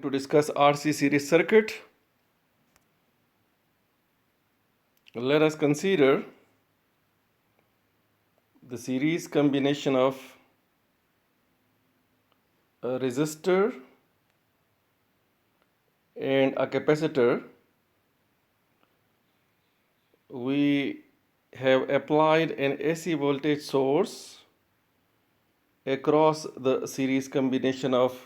To discuss RC series circuit, let us consider the series combination of a resistor and a capacitor. We have applied an AC voltage source across the series combination of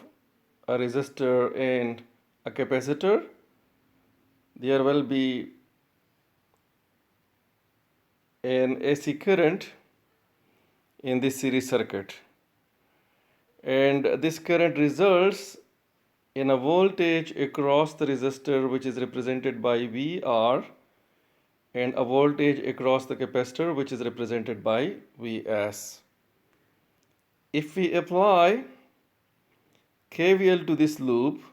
a resistor and a capacitor. There will be an AC current in this series circuit, and this current results in a voltage across the resistor which is represented by VR and a voltage across the capacitor which is represented by Vs. If we apply KVL to this loop,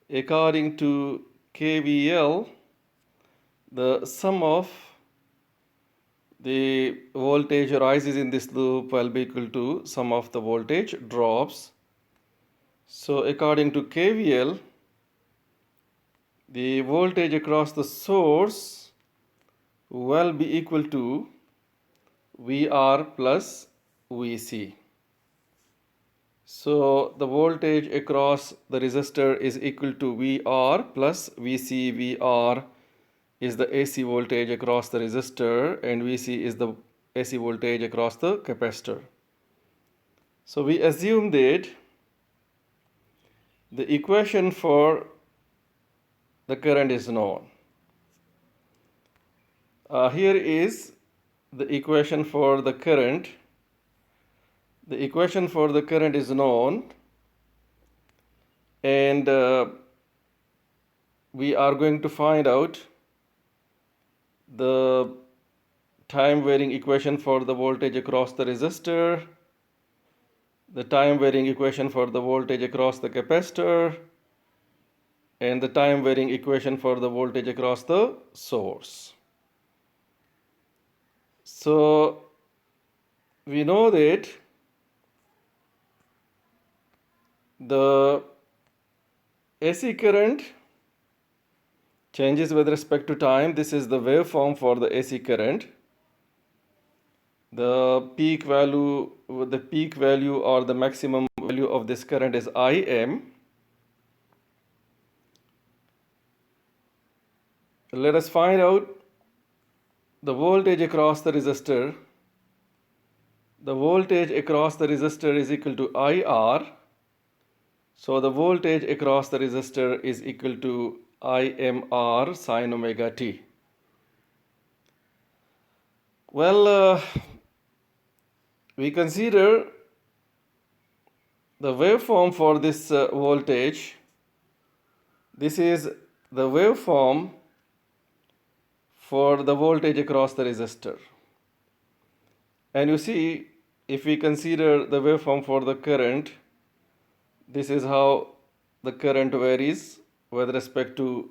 according to KVL, the sum of the voltage rises in this loop will be equal to sum of the voltage drops. So according to KVL, the voltage across the source will be equal to VR plus Vc. So the voltage across the resistor is equal to VR plus Vc. VR is the AC voltage across the resistor and Vc is the AC voltage across the capacitor. So we assume that the equation for the current is known. Here is the equation for the current. The equation for the current is known, and we are going to find out the time varying equation for the voltage across the resistor, the time varying equation for the voltage across the capacitor, and the time varying equation for the voltage across the source. So we know that the AC current changes with respect to time. This is the waveform for the AC current. The peak value or the maximum value of this current is Im. Let us find out the voltage across the resistor. The voltage across the resistor is equal to IR. So the voltage across the resistor is equal to IMR sine omega t. Well, we consider the waveform for this voltage. This is the waveform for the voltage across the resistor. And you see, if we consider the waveform for the current, this is how the current varies with respect to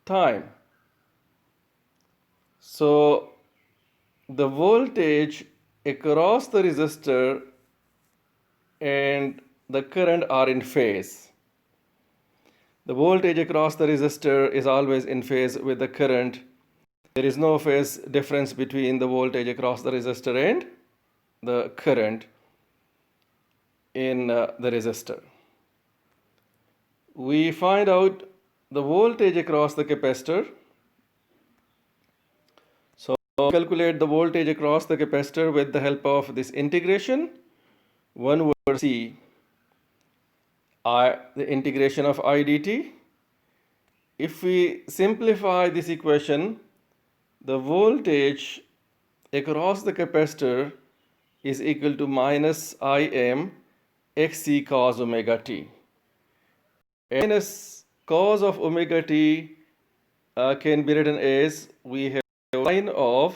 time. So the voltage across the resistor and the current are in phase. The voltage across the resistor is always in phase with the current. There is no phase difference between the voltage across the resistor and the current in the resistor. We find out the voltage across the capacitor. So calculate the voltage across the capacitor with the help of this integration. 1 over C, the integration of I dt. If we simplify this equation, the voltage across the capacitor is equal to minus Im xc cos omega t. Minus cos of omega t can be written as we have sine of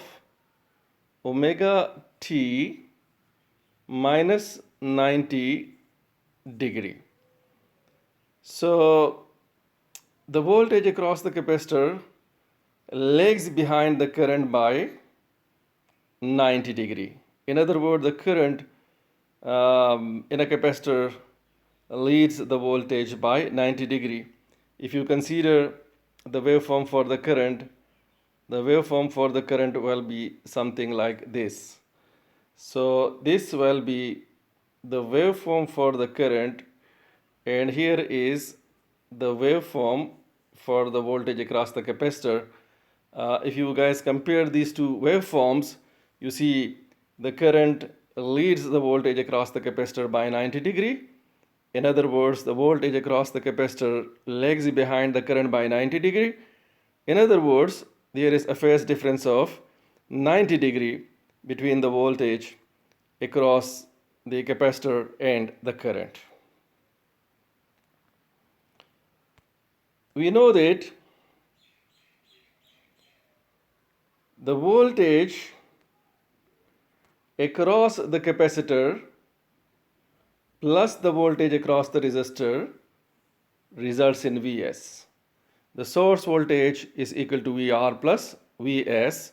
omega t minus 90 degree. So the voltage across the capacitor lags behind the current by 90 degree. In other words, the current in a capacitor leads the voltage by 90 degree. If you consider the waveform for the current, the waveform for the current will be something like this. So this will be the waveform for the current, and here is the waveform for the voltage across the capacitor. If you guys compare these two waveforms, you see the current leads the voltage across the capacitor by 90 degree. In other words, the voltage across the capacitor lags behind the current by 90 degree. In other words, there is a phase difference of 90 degree between the voltage across the capacitor and the current. We know that the voltage across the capacitor plus the voltage across the resistor results in Vs. The source voltage is equal to Vr plus Vs.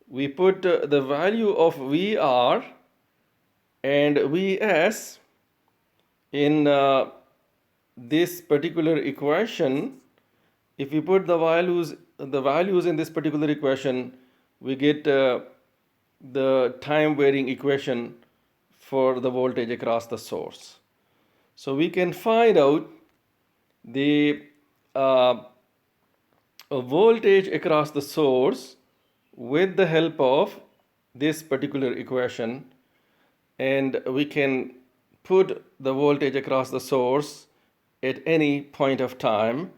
We put the value of Vr and Vs in this particular equation. If we put the values in this particular equation, we get the time varying equation for the voltage across the source. So we can find out the voltage across the source with the help of this particular equation, and we can put the voltage across the source at any point of time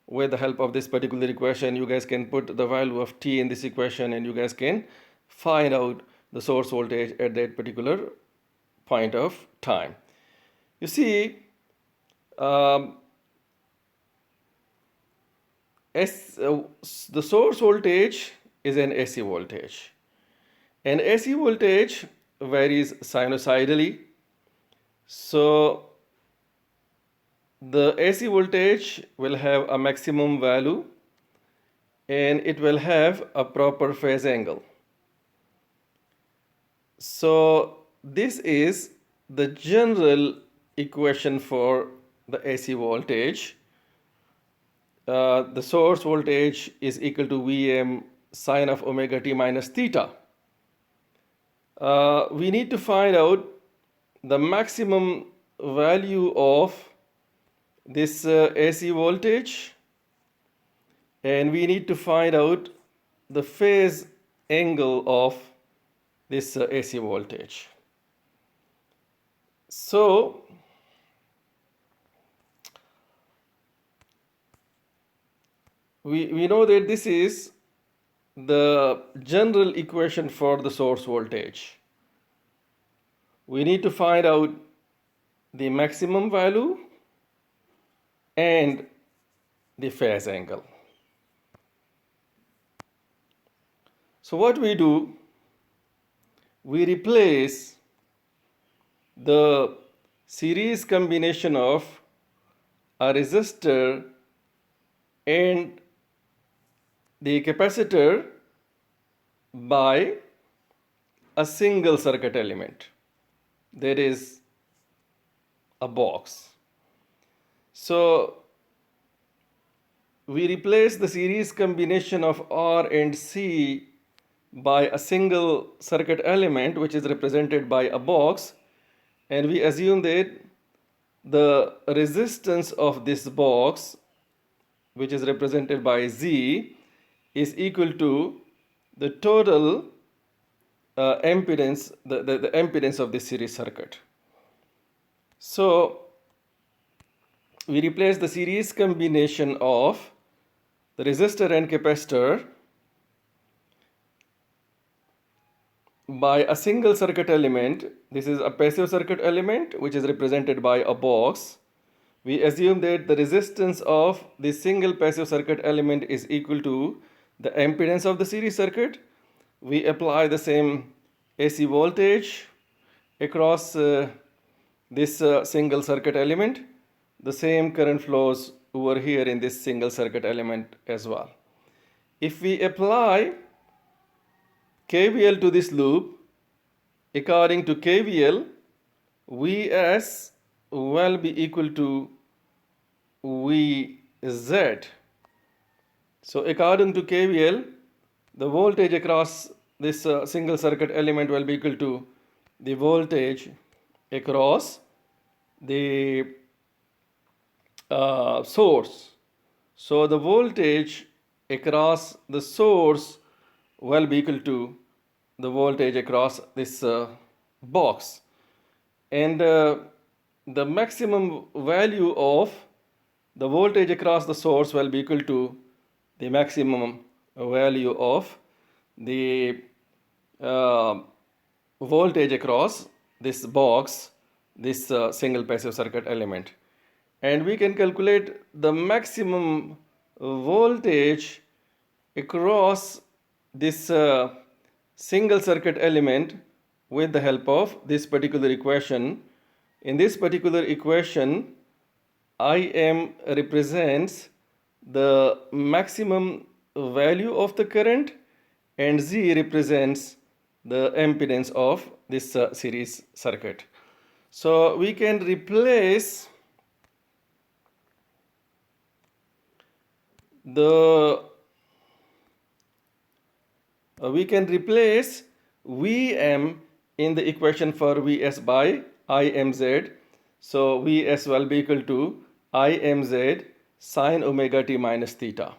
with the help of this particular equation. You guys can put the value of t in this equation, and you guys can find out the source voltage at that particular point of time. You see, the source voltage is an AC voltage, and AC voltage varies sinusoidally. So the AC voltage will have a maximum value, and it will have a proper phase angle. So this is the general equation for the AC voltage. The source voltage is equal to Vm sine of omega t minus theta. We need to find out the maximum value of this AC voltage, and we need to find out the phase angle of this AC voltage. So we know that this is the general equation for the source voltage. We need to find out the maximum value and the phase angle. So what we do, we replace the series combination of a resistor and the capacitor by a single circuit element, that is a box. So we replace the series combination of R and C by a single circuit element, which is represented by a box, and we assume that the resistance of this box, which is represented by Z, is equal to the total impedance, the impedance of this series circuit. So we replace the series combination of the resistor and capacitor by a single circuit element. This is a passive circuit element which is represented by a box. We assume that the resistance of this single passive circuit element is equal to the impedance of the series circuit. We apply the same AC voltage across this single circuit element. The same current flows over here in this single circuit element as well. If we apply KVL to this loop, according to KVL, Vs will be equal to Vz. So according to KVL, the voltage across this single circuit element will be equal to the voltage across the source. So the voltage across the source will be equal to the voltage across this box. And the maximum value of the voltage across the source will be equal to the maximum value of the voltage across this box, this single passive circuit element. And we can calculate the maximum voltage across this single circuit element with the help of this particular equation. In this particular equation, Im represents the maximum value of the current and Z represents the impedance of this series circuit. So we can replace Vm in the equation for Vs by Imz. So Vs will be equal to Imz sine omega t minus theta.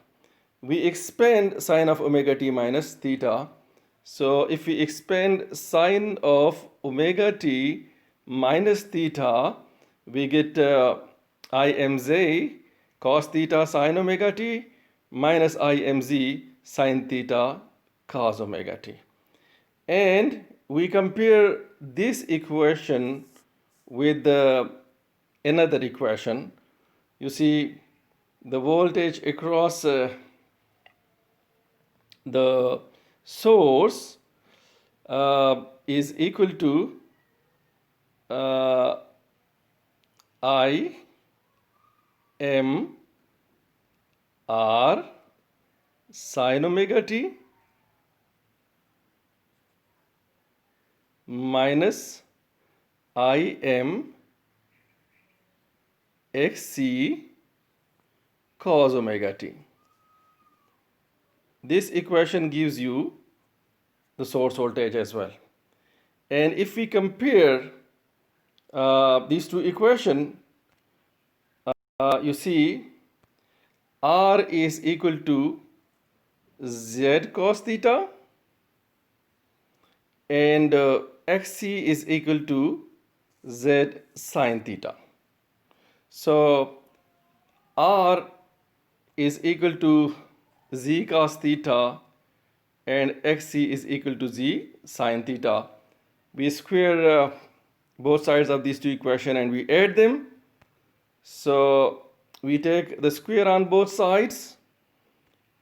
We expand sine of omega t minus theta. So if we expand sine of omega t minus theta, we get Imz cos theta sine omega t minus Imz sine theta cos omega t. And we compare this equation with another equation. You see, the voltage across the source is equal to I m r sine omega t minus I m xc cos omega t. This equation gives you the source voltage as well. And if we compare these two equations, you see R is equal to Z cos theta and xc is equal to Z sine theta. So R is equal to Z cos theta and xc is equal to Z sine theta. We square both sides of these two equations and we add them. So we take the square on both sides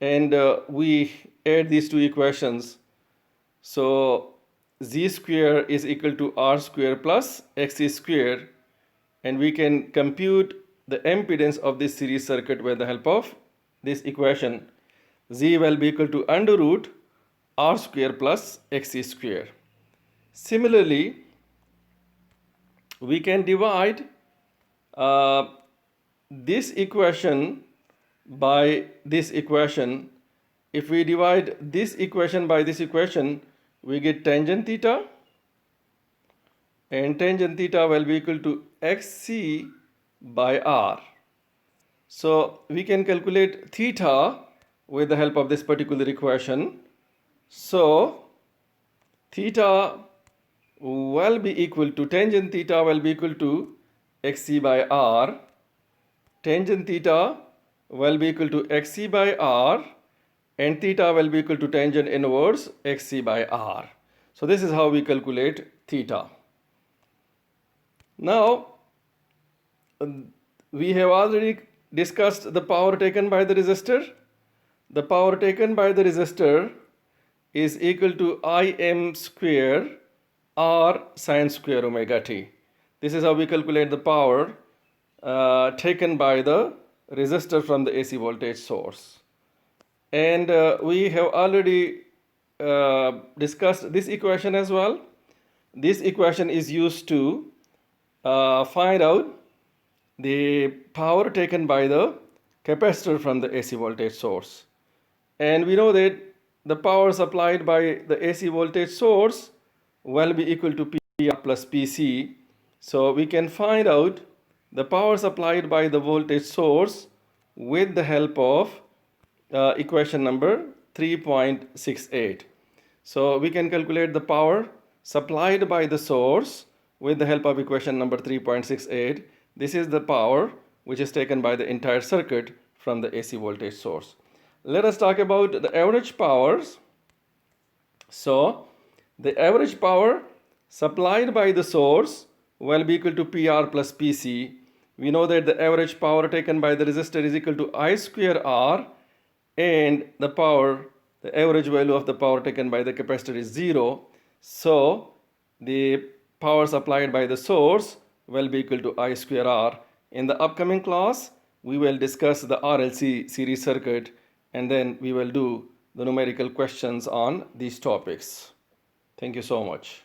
and we add these two equations. So Z square is equal to R square plus xc square, and we can compute the impedance of this series circuit with the help of this equation. Z will be equal to under root R square plus xc square. Similarly, we can divide this equation by this equation. If we divide this equation by this equation, we get tangent theta, and tangent theta will be equal to xc by r. So we can calculate theta with the help of this particular equation. So theta will be equal to, tangent theta will be equal to xc by r. Tangent theta will be equal to xc by r, and theta will be equal to tangent inverse xc by r. So this is how we calculate theta. Now, we have already discussed the power taken by the resistor. The power taken by the resistor is equal to Im square r sine square omega t. This is how we calculate the power taken by the resistor from the AC voltage source. And we have already discussed this equation as well. This equation is used to find out the power taken by the capacitor from the AC voltage source. And we know that the power supplied by the AC voltage source will be equal to PR plus PC. So we can find out the power supplied by the voltage source with the help of equation number 3.68. So we can calculate the power supplied by the source with the help of equation number 3.68. This is the power which is taken by the entire circuit from the AC voltage source. Let us talk about the average powers. So the average power supplied by the source will be equal to PR plus PC. We know that the average power taken by the resistor is equal to I square R, and the average value of the power taken by the capacitor is 0. So the power supplied by the source will be equal to I square R. In the upcoming class, we will discuss the RLC series circuit, and then we will do the numerical questions on these topics. Thank you so much.